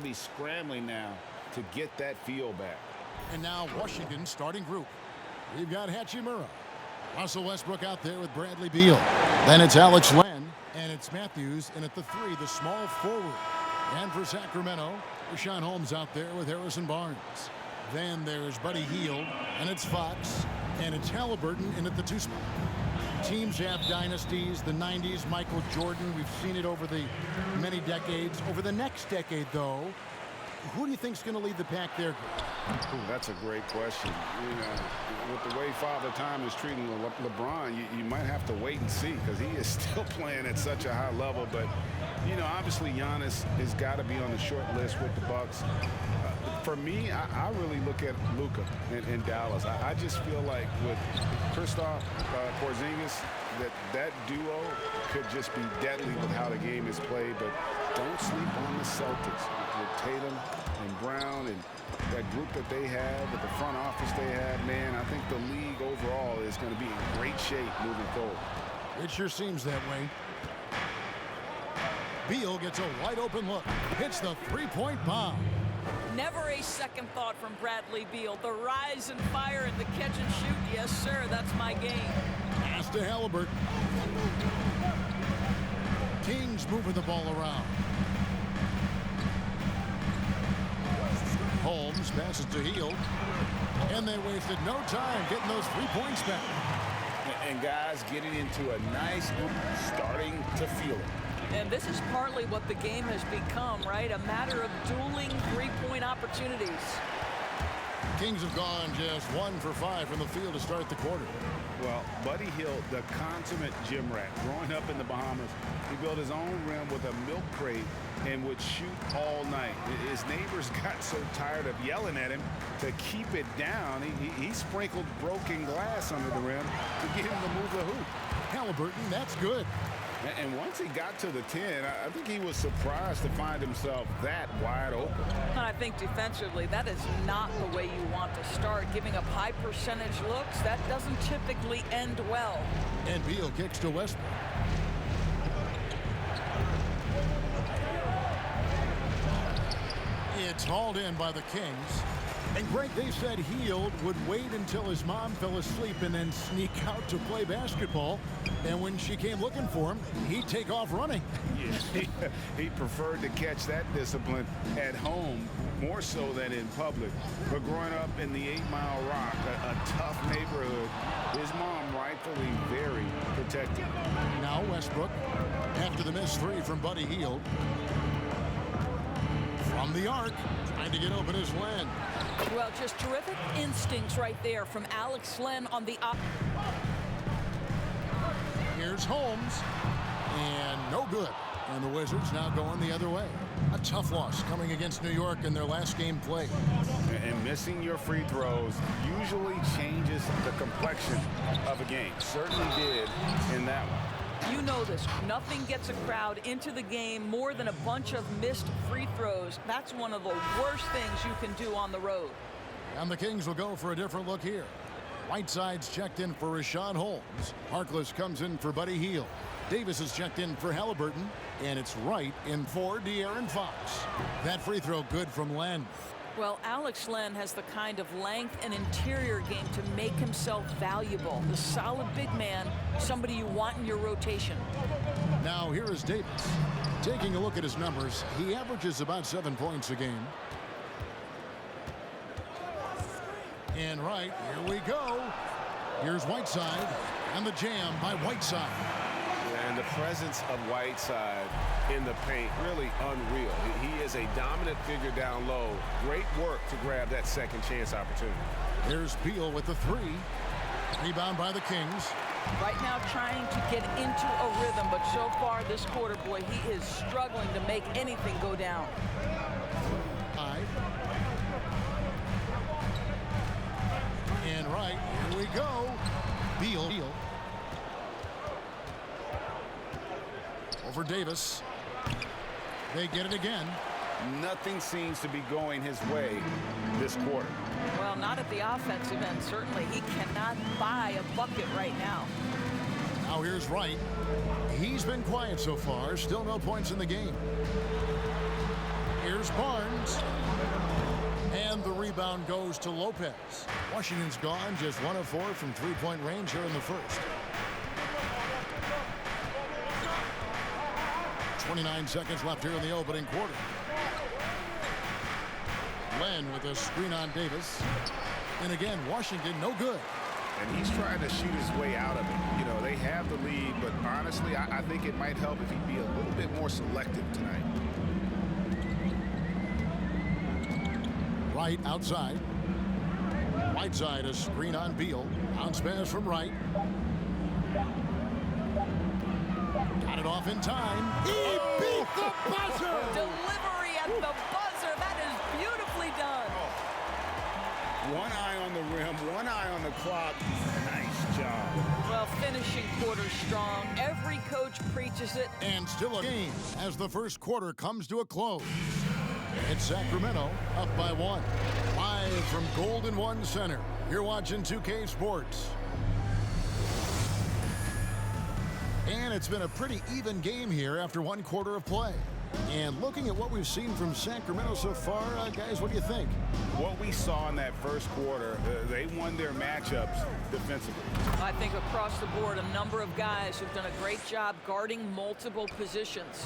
be scrambling now to get that feel back. And now Washington's starting group. We've got Hachimura. Russell Westbrook out there with Bradley Beal. Then it's Alex Len. And it's Matthews in at the 3, the small forward. And for Sacramento, Rashawn Holmes out there with Harrison Barnes. Then there's Buddy Hield. And it's Fox. And it's Halliburton in at the 2 spot. Teams have dynasties. The 90s, Michael Jordan. We've seen it over the many decades. Over the next decade, though, who do you think is going to lead the pack there? Ooh, that's a great question. You know, with the way Father Time is treating LeBron, you might have to wait and see because he is still playing at such a high level. But, you know, obviously Giannis has got to be on the short list with the Bucks. For me, I really look at Luka in Dallas. I just feel like with Kristaps Porzingis, that duo could just be deadly with how the game is played. But don't sleep on the Celtics with Tatum and Brown and that group that they have, with the front office they have. Man, I think the league overall is going to be in great shape moving forward. It sure seems that way. Beal gets a wide open look. Hits the three-point bomb. Never a second thought from Bradley Beal. The rise and fire and the catch and shoot. Yes, sir, that's my game. Pass to Halliburton. Kings moving the ball around. Holmes passes to Hield. And they wasted no time getting those 3 points back. And guys getting into a nice group, starting to feel it. And this is partly what the game has become, right? A matter of dueling three-point opportunities. Kings have gone just 1 for 5 from the field to start the quarter. Well, Buddy Hield, the consummate gym rat, growing up in the Bahamas, he built his own rim with a milk crate and would shoot all night. His neighbors got so tired of yelling at him to keep it down. He sprinkled broken glass under the rim to get him to move the hoop. Halliburton, that's good. And once he got to the 10, I think he was surprised to find himself that wide open. And I think defensively, that is not the way you want to start. Giving up high percentage looks, that doesn't typically end well. And Beal kicks to Westbrook. It's hauled in by the Kings. And Greg, they said Hield would wait until his mom fell asleep and then sneak out to play basketball. And when she came looking for him, he'd take off running. Yeah, he preferred to catch that discipline at home more so than in public. But growing up in the 8 Mile Rock, a tough neighborhood, his mom rightfully very protective. Now Westbrook, after the missed 3 from Buddy Hield. From the arc, trying to get open is Len. Well, just terrific instincts right there from Alex Len on the up. Here's Holmes, and no good. And the Wizards now going the other way. A tough loss coming against New York in their last game played. And missing your free throws usually changes the complexion of a game. Certainly did in that one. You know this. Nothing gets a crowd into the game more than a bunch of missed free throws. That's one of the worst things you can do on the road. And the Kings will go for a different look here. Whiteside's checked in for Rashawn Holmes. Harkless comes in for Buddy Hield. Davis is checked in for Halliburton. And it's Wright in for De'Aaron Fox. That free throw good from Len. Well, Alex Len has the kind of length and interior game to make himself valuable. The solid big man, somebody you want in your rotation. Now here is Davis. Taking a look at his numbers, he averages about 7 points a game. And right, here we go. Here's Whiteside, and the jam by Whiteside. And the presence of Whiteside in the paint, really unreal. He is a dominant figure down low. Great work to grab that second chance opportunity. There's Beal with the 3. Rebound by the Kings. Right now trying to get into a rhythm, but so far this quarter, boy, he is struggling to make anything go down. And right, here we go. Beal. Over Davis. They get it again. Nothing seems to be going his way this quarter. Well, not at the offensive end, certainly. He cannot buy a bucket right now. Now here's Wright. He's been quiet so far. Still no points in the game. Here's Here's Barnes. And the rebound goes to Lopez. Washington's gone just 1 of 4 from three-point range here in the first. 29 seconds left here in the opening quarter. Len with a screen on Davis. And again, Washington no good. And he's trying to shoot his way out of it. You know, they have the lead, but honestly, I think it might help if he'd be a little bit more selective tonight. Wright outside. Whiteside a screen on Beal. Bounce pass from Wright. Got it off in time. He beat the buzzer! Delivery at the buzzer. That is beautifully done. One eye on the rim, one eye on the clock. Nice job. Well, finishing quarter strong. Every coach preaches it. And still a game as the first quarter comes to a close. It's Sacramento up by 1. Live from Golden One Center. You're watching 2K Sports. And it's been a pretty even game here after 1 quarter of play. And looking at what we've seen from Sacramento so far, guys, what do you think? What we saw in that first quarter, they won their matchups defensively. I think across the board, a number of guys who've done a great job guarding multiple positions.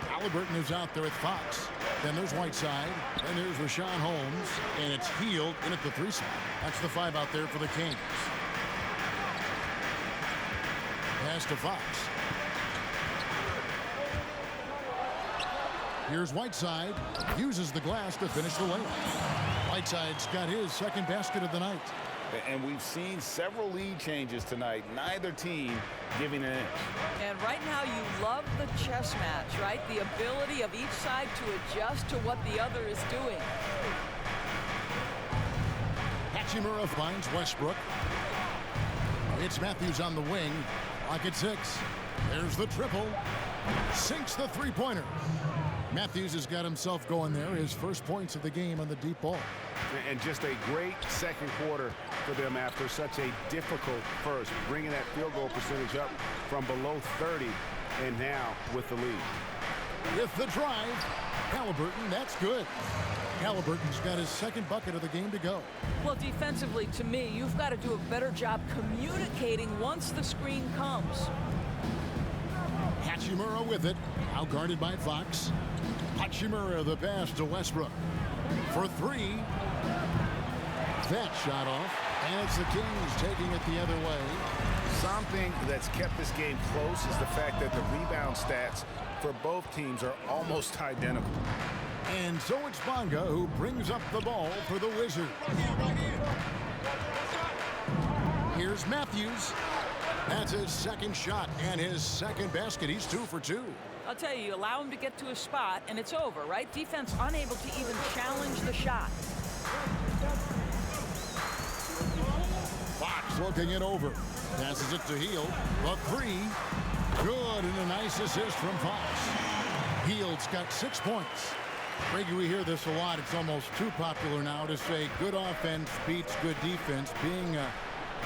Halliburton is out there with Fox. Then there's Whiteside. Then there's Rashawn Holmes. And it's Hield in at the 3 spot. That's the 5 out there for the Kings. Pass to Fox. Here's Whiteside. Uses the glass to finish the layup. Whiteside's got his second basket of the night. And we've seen several lead changes tonight. Neither team giving an inch. And right now you love the chess match, right? The ability of each side to adjust to what the other is doing. Hachimura finds Westbrook. It's Matthews on the wing. Clock at 6. There's the triple. Sinks the three-pointer. Matthews has got himself going there. His first points of the game on the deep ball. And just a great second quarter for them after such a difficult first. Bringing that field goal percentage up from below 30 and now with the lead. With the drive, Halliburton, that's good. Halliburton's got his second bucket of the game to go. Well, defensively, to me, you've got to do a better job communicating once the screen comes. Hachimura with it. Now guarded by Fox. Hachimura the pass to Westbrook. For 3. That shot off. And it's the Kings taking it the other way. Something that's kept this game close is the fact that the rebound stats for both teams are almost identical. And so it's Bonga who brings up the ball for the Wizards. Here's Matthews. That's his second shot and his second basket. He's 2 for 2. I'll tell you, you allow him to get to a spot, and it's over, right? Defense unable to even challenge the shot. Fox looking it over. Passes it to Hield. The 3. Good, and a nice assist from Fox. Hield's got 6 points. Greggy, we hear this a lot. It's almost too popular now to say good offense beats good defense. Being a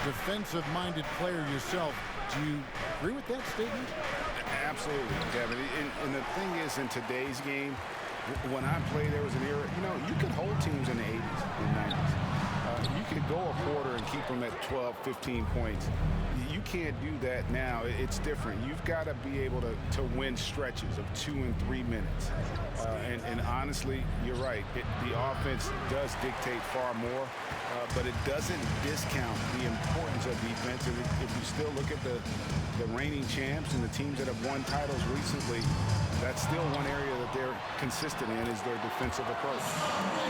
defensive-minded player yourself, do you agree with that statement? Absolutely, Kevin. And the thing is, in today's game, when I played, there was an era, you know, you could hold teams in the 80s and 90s. You could go a quarter and keep them at 12, 15 points. You can't do that now. It's different. You've got to be able to win stretches of 2 and 3 minutes. And honestly, you're right. The offense does dictate far more, but it doesn't discount the importance of defense. And if you still look at the reigning champs and the teams that have won titles recently, that's still one area that they're consistent in is their defensive approach.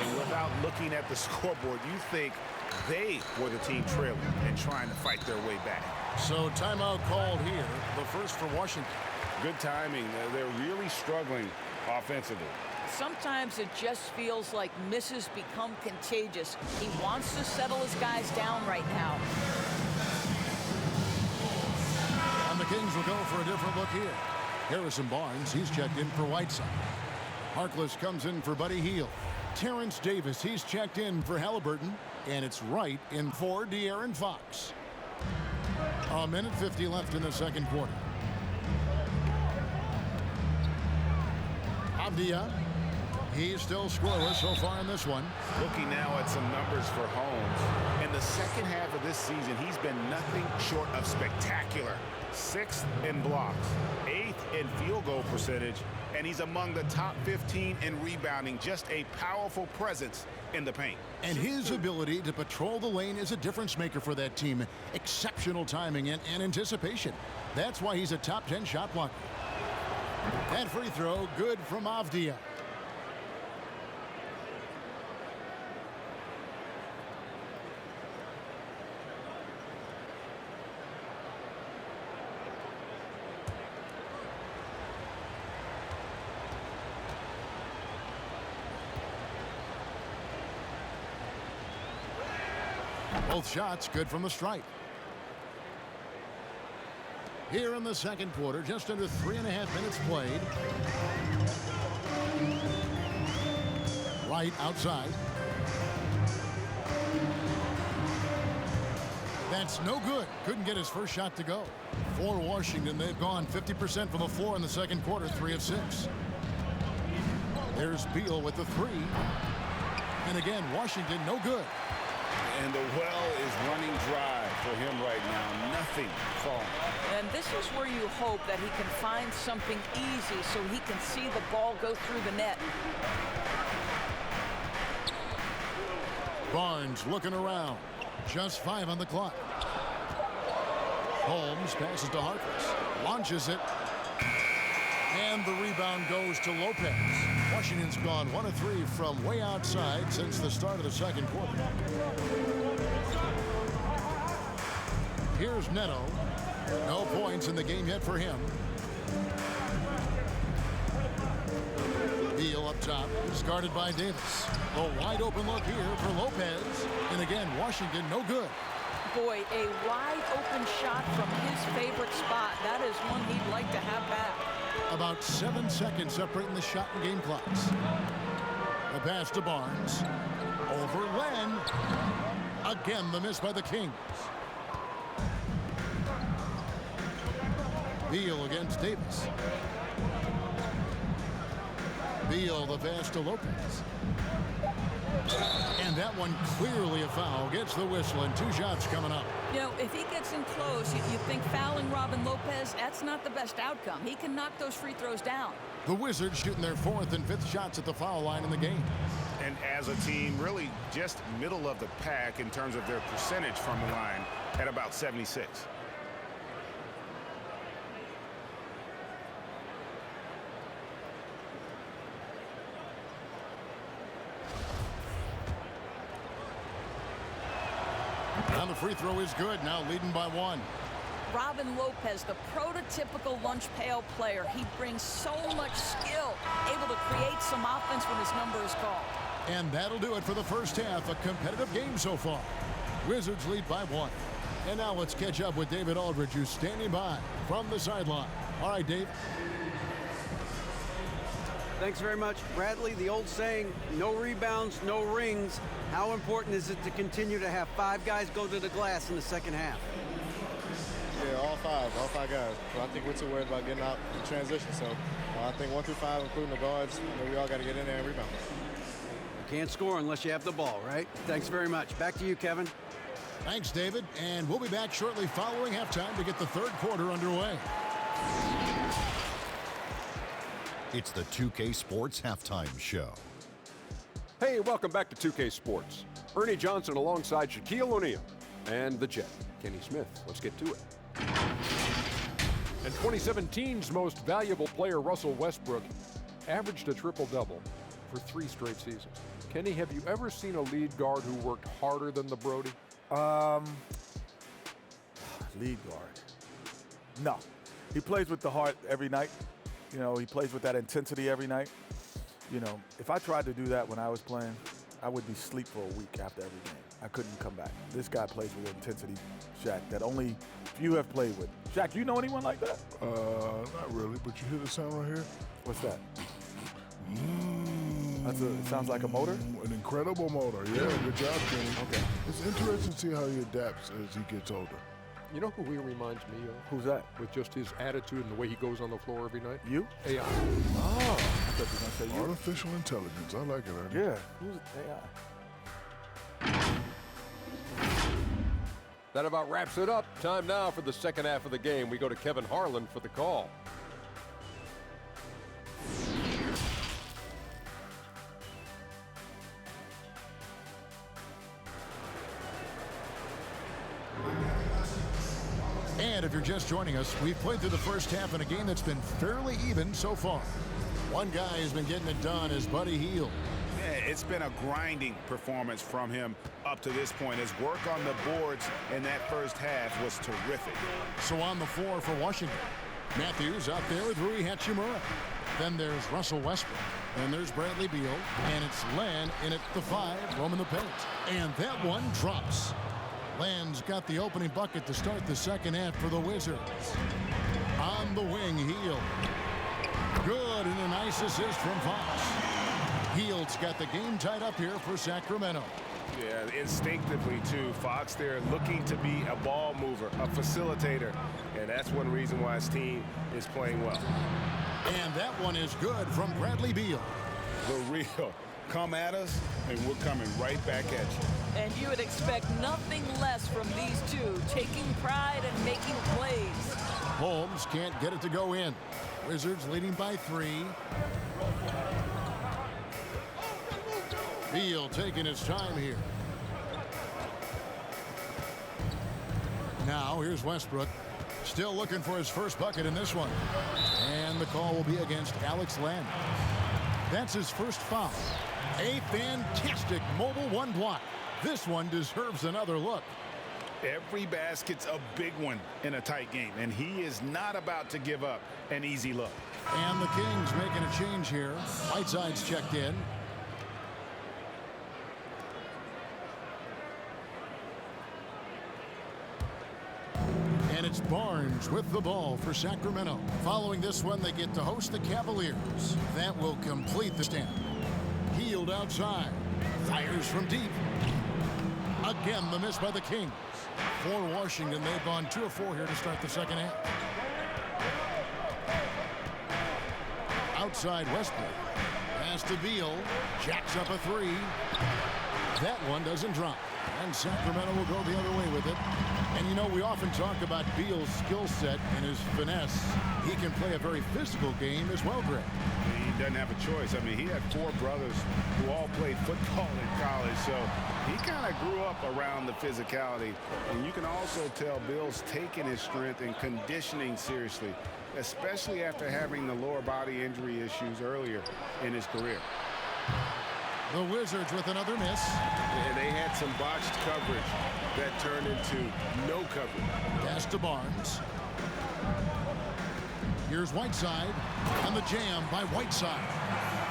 And without looking at the scoreboard, you think they were the team trailing and trying to fight their way back. So timeout called here, the first for Washington. Good timing. They're really struggling offensively. Sometimes it just feels like misses become contagious. He wants to settle his guys down right now. And the Kings will go for a different look here. Harrison Barnes, he's checked in for Whiteside. Harkless comes in for Buddy Hield. Terrence Davis, he's checked in for Halliburton. And it's Wright in for De'Aaron Fox. 1:50 left in the second quarter. Avdia. He's still scoreless so far in this one. Looking now at some numbers for Holmes. In the second half of this season, he's been nothing short of spectacular. 6th in blocks, 8th in field goal percentage, and he's among the top 15 in rebounding. Just a powerful presence in the paint. And his ability to patrol the lane is a difference maker for that team. Exceptional timing and anticipation. That's why he's a top 10 shot blocker. That free throw, good from Avdia. Both shots good from the stripe. Here in the second quarter, just under 3.5 minutes played. Right outside. That's no good. Couldn't get his first shot to go. For Washington, they've gone 50% from the floor in the second quarter, 3 of 6. There's Beal with the 3. And again, Washington no good. And the well is running dry for him right now. Nothing falling. And this is where you hope that he can find something easy so he can see the ball go through the net. Barnes looking around. Just 5 on the clock. Holmes passes to Harkless. Launches it. And the rebound goes to Lopez. Washington's gone 1 of 3 from way outside since the start of the second quarter. Here's Neto. No points in the game yet for him. Beal up top is guarded by Davis. A wide open look here for Lopez. And again, Washington no good. Boy, a wide open shot from his favorite spot. That is one he'd like to have back. About 7 seconds separating the shot and game clocks. The pass to Barnes. Over Len. Again, the miss by the Kings. Beal against Davis. Beal the pass to Lopez. And that one clearly a foul. Gets the whistle and 2 shots coming up. You know, if he gets in close, you think fouling Robin Lopez, that's not the best outcome. He can knock those free throws down. The Wizards shooting their 4th and 5th shots at the foul line in the game. And as a team, really just middle of the pack in terms of their percentage from the line at about 76. And the free throw is good, now leading by 1. Robin Lopez, the prototypical lunch pail player. He brings so much skill, able to create some offense when his number is called. And that'll do it for the first half. A competitive game so far. Wizards lead by 1. And now let's catch up with David Aldridge, who's standing by from the sideline. All right, Dave. Thanks very much, Bradley. The old saying, no rebounds, no rings. How important is it to continue to have 5 guys go to the glass in the second half? Yeah, all 5 guys. So I think we're too worried about getting out in transition. So I think 1 through 5, including the guards, we all got to get in there and rebound. You can't score unless you have the ball, right? Thanks very much. Back to you, Kevin. Thanks, David. And we'll be back shortly following halftime to get the third quarter underway. It's the 2K Sports Halftime Show. Hey, welcome back to 2K Sports. Ernie Johnson alongside Shaquille O'Neal and the Jet, Kenny Smith. Let's get to it. And 2017's most valuable player, Russell Westbrook, averaged a triple-double for 3 straight seasons. Kenny, have you ever seen a lead guard who worked harder than the Brody? Lead guard. No. He plays with the heart every night. You know, he plays with that intensity every night. You know, if I tried to do that when I was playing, I would be asleep for a week after every game. I couldn't come back. This guy plays with intensity, Shaq, that only few have played with. Shaq, do you know anyone like that? Not really, but you hear the sound right here? What's that? It sounds like a motor? An incredible motor, yeah. Good job, Kenny. Okay. It's interesting to see how he adapts as he gets older. You know who he reminds me of? Who's that? With just his attitude and the way he goes on the floor every night? You? AI. Oh. thought you were going to say you. Artificial intelligence. I like it, Ernie. Yeah. Who's AI? That about wraps it up. Time now for the second half of the game. We go to Kevin Harlan for the call. And if you're just joining us, we've played through the first half in a game that's been fairly even so far. One guy who's been getting it done is Buddy Hield. Yeah, it's been a grinding performance from him up to this point. His work on the boards in that first half was terrific. So on the floor for Washington, Matthews out there with Rui Hachimura. Then there's Russell Westbrook. Then there's Bradley Beal. And it's Len in at the 5, roaming the paint. And that one drops. Len's got the opening bucket to start the second half for the Wizards. On the wing, Hield. Good, and a nice assist from Fox. Hield's got the game tied up here for Sacramento. Yeah, instinctively, too. Fox there looking to be a ball mover, a facilitator. And that's one reason why his team is playing well. And that one is good from Bradley Beal. The real. Come at us, and we're coming right back at you. And you would expect nothing less from these two, taking pride and making plays. Holmes can't get it to go in. Wizards leading by 3. Beal taking his time here. Now here's Westbrook. Still looking for his first bucket in this one. And the call will be against Alex Len. That's his first foul. A fantastic mobile one block. This one deserves another look. Every basket's a big one in a tight game, and he is not about to give up an easy look. And the Kings making a change here. Whiteside's checked in. And it's Barnes with the ball for Sacramento. Following this one, they get to host the Cavaliers. That will complete the stand. Hield outside. Fires from deep. Again, the miss by the Kings. For Washington, they've gone 2 of 4 here to start the second half. Outside Westbrook. Pass to Beal. Jacks up a 3. That one doesn't drop. And Sacramento will go the other way with it. And you know, we often talk about Beal's skill set and his finesse. He can play a very physical game as well, Greg. He doesn't have a choice. I mean, he had 4 brothers who all played football in college, so he kind of grew up around the physicality. And you can also tell Beal's taking his strength and conditioning seriously, especially after having the lower body injury issues earlier in his career. The Wizards with another miss. And they had some botched coverage that turned into no coverage. Pass to Barnes. Here's Whiteside, and the jam by Whiteside.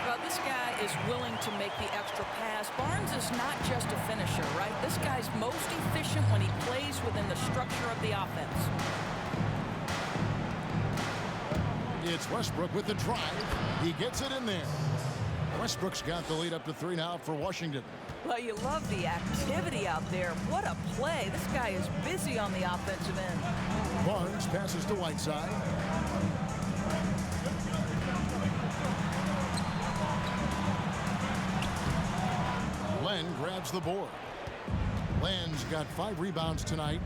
Well, this guy is willing to make the extra pass. Barnes is not just a finisher, right? This guy's most efficient when he plays within the structure of the offense. It's Westbrook with the drive. He gets it in there. Westbrook's got the lead up to 3 now for Washington. Well, you love the activity out there. What a play. This guy is busy on the offensive end. Barnes passes to Whiteside. Len grabs the board. Len's got 5 rebounds tonight.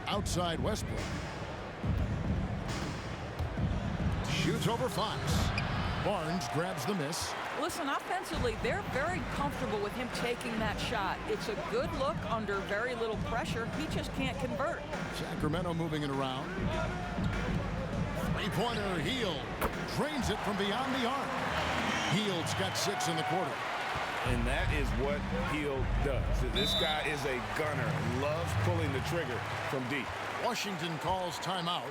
Outside Westbrook. Shoots over Fox. Barnes grabs the miss. Listen, offensively, they're very comfortable with him taking that shot. It's a good look under very little pressure. He just can't convert. Sacramento moving it around. 3-pointer, Hield. Drains it from beyond the arc. Hield's got 6 in the quarter. And that is what Hield does. This guy is a gunner. Loves pulling the trigger from deep. Washington calls timeout.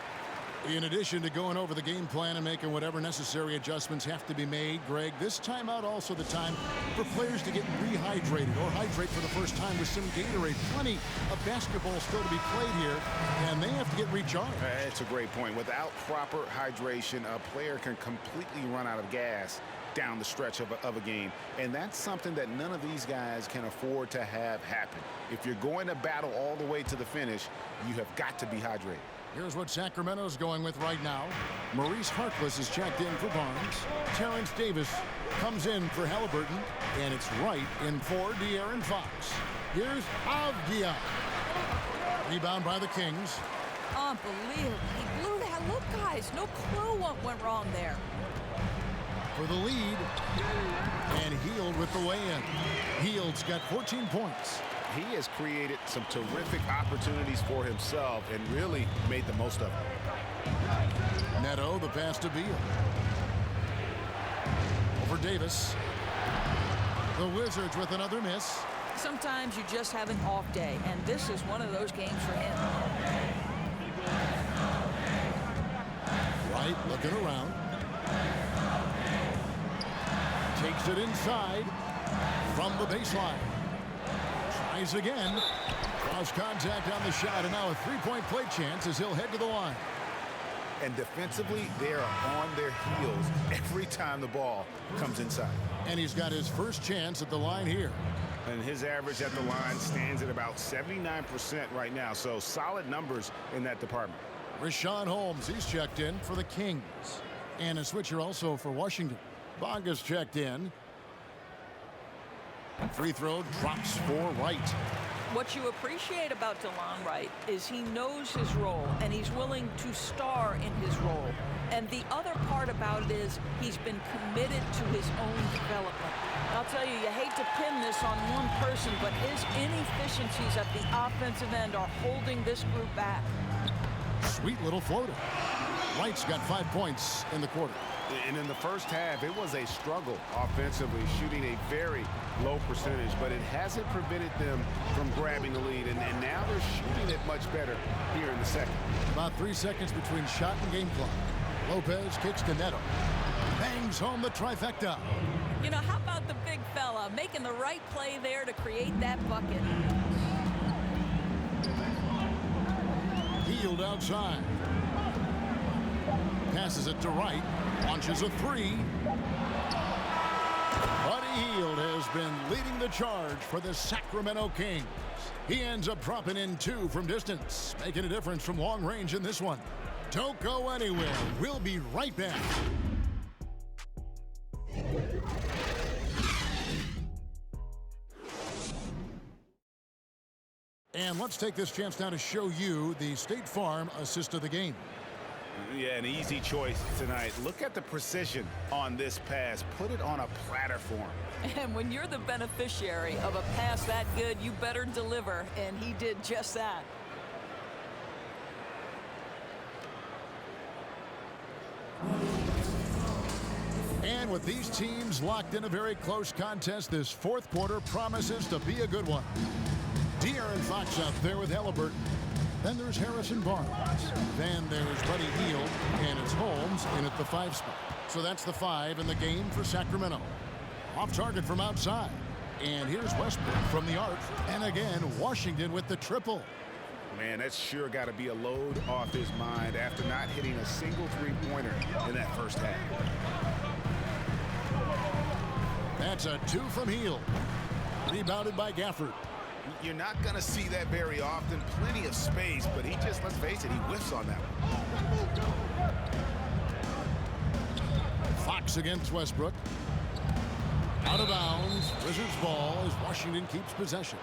In addition to going over the game plan and making whatever necessary adjustments have to be made, Greg, this timeout also the time for players to get rehydrated or hydrate for the first time with some Gatorade. Plenty of basketball still to be played here, and they have to get recharged. It's a great point. Without proper hydration, a player can completely run out of gas down the stretch of a game, and that's something that none of these guys can afford to have happen. If you're going to battle all the way to the finish, you have got to be hydrated. Here's what Sacramento's going with right now. Maurice Harkless is checked in for Barnes. Terrence Davis comes in for Halliburton. And it's Wright in for De'Aaron Fox. Here's Avdia. Rebound by the Kings. Unbelievable. He blew that. Look, guys, no clue what went wrong there. For the lead. And Hield with the lay-in. Hield's got 14 points. He has created some terrific opportunities for himself and really made the most of it. Neto, the pass to Beal. Over Davis. The Wizards with another miss. Sometimes you just have an off day, and this is one of those games for him. Wright looking around. Takes it inside from the baseline. Tries again. Cross contact on the shot, and now a three-point play chance as he'll head to the line. And defensively, they are on their heels every time the ball comes inside. And he's got his first chance at the line here. And his average at the line stands at about 79% right now, so solid numbers in that department. Richaun Holmes, he's checked in for the Kings. And a switcher also for Washington. Bonga's checked in. Free throw drops for Wright. What you appreciate about DeLon Wright is he knows his role, and he's willing to star in his role. And the other part about it is he's been committed to his own development. I'll tell you, you hate to pin this on one person, but his inefficiencies at the offensive end are holding this group back. Sweet little floater. Wright's got 5 points in the quarter. And in the first half, it was a struggle offensively, shooting a very low percentage, but it hasn't prevented them from grabbing the lead, and now they're shooting it much better here in the second. About 3 seconds between shot and game clock. Lopez kicks to Neto. Bangs home the trifecta. You know, how about the big fella making the right play there to create that bucket? Hield outside. Passes it to Wright. Launches a three. Buddy Hield has been leading the charge for the Sacramento Kings. He ends up dropping in 2 from distance, making a difference from long range in this one. Don't go anywhere. We'll be right back. And let's take this chance now to show you the State Farm assist of the game. Yeah, an easy choice tonight. Look at the precision on this pass. Put it on a platter for him. And when you're the beneficiary of a pass that good, you better deliver, and he did just that. And with these teams locked in a very close contest, this fourth quarter promises to be a good one. De'Aaron Fox out there with Halliburton. Then there's Harrison Barnes. Then there's Buddy Hield, and it's Holmes in at the 5 spot. So that's the 5 in the game for Sacramento. Off target from outside. And here's Westbrook from the arc. And again, Washington with the triple. Man, that's sure got to be a load off his mind after not hitting a single three-pointer in that first half. That's a 2 from Hield. Rebounded by Gafford. You're not going to see that very often. Plenty of space, but he just, let's face it, he whiffs on that one. Fox against Westbrook. Out of bounds. Wizards ball as Washington keeps possession.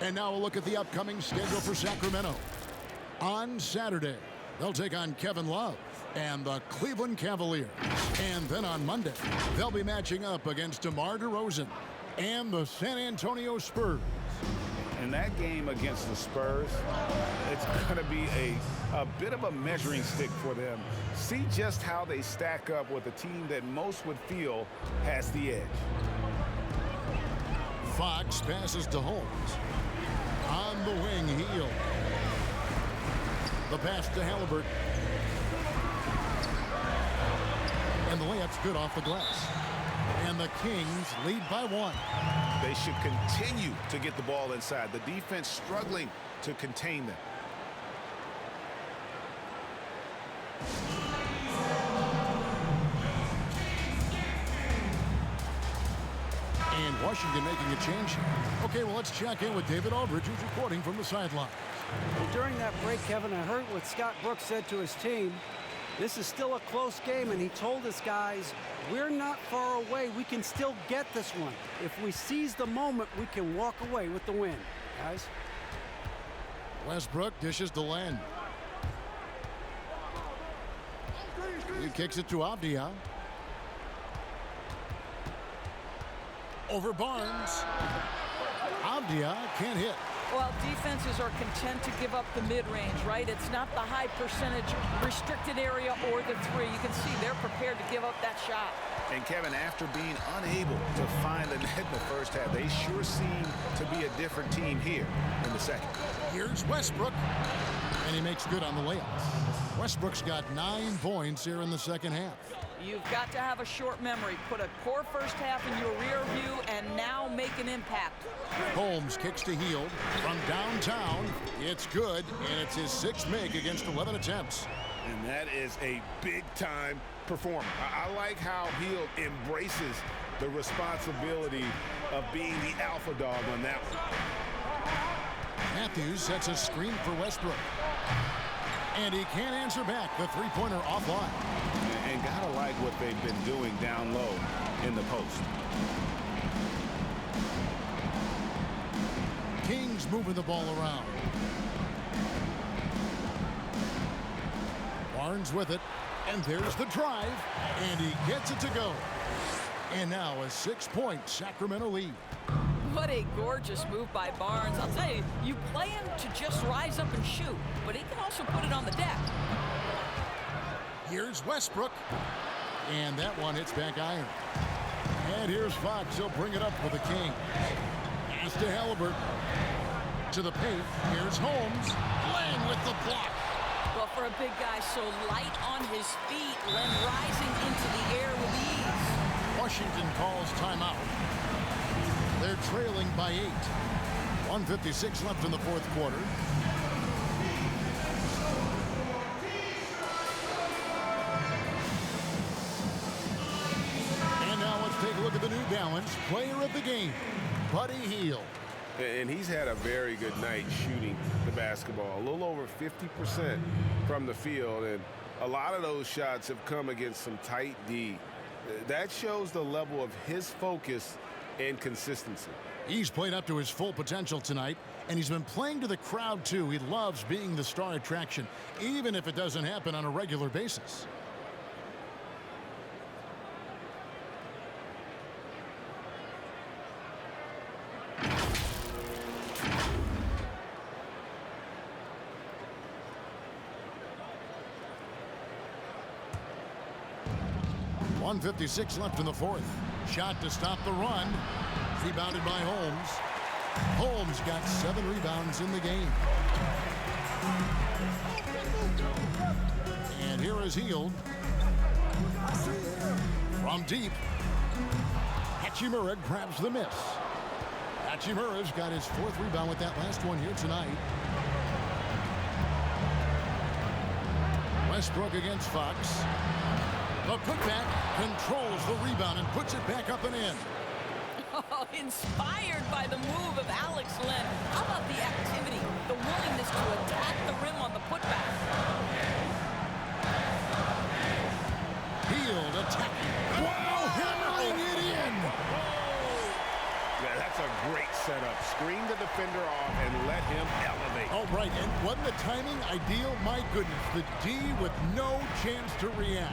And now we'll look at the upcoming schedule for Sacramento. On Saturday, they'll take on Kevin Love and the Cleveland Cavaliers. And then on Monday, they'll be matching up against DeMar DeRozan and the San Antonio Spurs. In that game against the Spurs, it's going to be a bit of a measuring stick for them. See just how they stack up with a team that most would feel has the edge. Fox passes to Holmes. On the wing, Hield. The pass to Halliburton. And the layup's good off the glass. And the Kings lead by 1. They should continue to get the ball inside. The defense struggling to contain them. And Washington making a change here. Okay, well, let's check in with David Aldridge, who's reporting from the sideline. And during that break, Kevin, I heard what Scott Brooks said to his team. This is still a close game, and he told his guys, we're not far away. We can still get this one. If we seize the moment, we can walk away with the win, guys. Westbrook dishes to Len. He kicks it to Avdia. Over Barnes. Avdia can't hit. Well, defenses are content to give up the mid-range, right? It's not the high percentage restricted area or the three. You can see they're prepared to give up that shot. And Kevin, after being unable to find the net in the first half, they sure seem to be a different team here in the second. Here's Westbrook, and he makes good on the layup. Westbrook's got 9 points here in the second half. You've got to have a short memory. Put a poor first half in your rear view and now make an impact. Holmes kicks to Hield from downtown. It's good, and it's his 6th make against 11 attempts. And that is a big-time performer. I like how Hield embraces the responsibility of being the alpha dog on that one. Matthews sets a screen for Westbrook. And he can't answer back. The three-pointer offline. And gotta like what they've been doing down low in the post. Kings moving the ball around. Barnes with it. And there's the drive. And he gets it to go. And now a 6-point Sacramento lead. What a gorgeous move by Barnes. I'll tell you, you play him to just rise up and shoot, but he can also put it on the deck. Here's Westbrook. And that one hits back iron. And here's Fox. He'll bring it up for the King. Pass to Halliburton. To the paint. Here's Holmes. Len with the block. Well, for a big guy so light on his feet, Len rising into the air with ease. Washington calls timeout. They're trailing by 8. 1:56 left in the fourth quarter. And now let's take a look at the New Balance player of the game, Buddy Hield. And he's had a very good night shooting the basketball. A little over 50% from the field, and a lot of those shots have come against some tight D. That shows the level of his focus and consistency. He's played up to his full potential tonight, and he's been playing to the crowd too. He loves being the star attraction, even if it doesn't happen on a regular basis. .156 left in the fourth. Shot to stop the run. Rebounded by Holmes. Holmes got 7 rebounds in the game. And here is Hield. From deep. Hachimura grabs the miss. Hachimura's got his 4th rebound with that last one here tonight. Westbrook against Fox. The putback controls the rebound and puts it back up and in. Oh, inspired by the move of Alex Len. How about the activity, the willingness to attack the rim on the putback? Hield attacking. Wow, hammering it in. Yeah, that's a great setup. Screen the defender off and let him elevate. All right, and wasn't the timing ideal? My goodness, the D with no chance to react.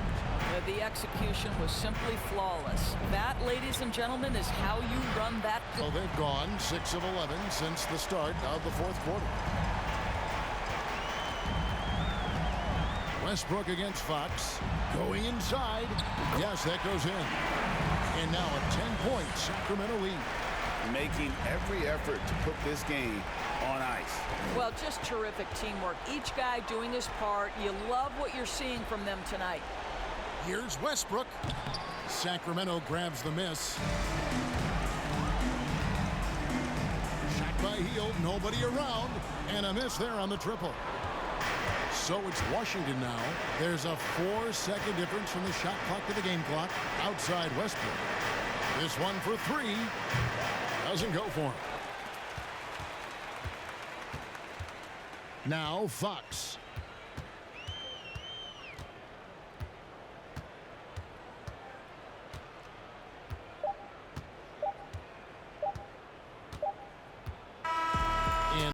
The execution was simply flawless. That, ladies and gentlemen, is how you run that. So they've gone 6 of 11 since the start of the fourth quarter. Westbrook against Fox. Going inside. Yes, that goes in. And now a 10-point Sacramento lead. Making every effort to put this game on ice. Well, just terrific teamwork. Each guy doing his part. You love what you're seeing from them tonight. Here's Westbrook. Sacramento grabs the miss. Shot by Hield, nobody around, and a miss there on the triple. So it's Washington now. There's a 4-second difference from the shot clock to the game clock outside Westbrook. This one for 3 doesn't go for him. Now Fox.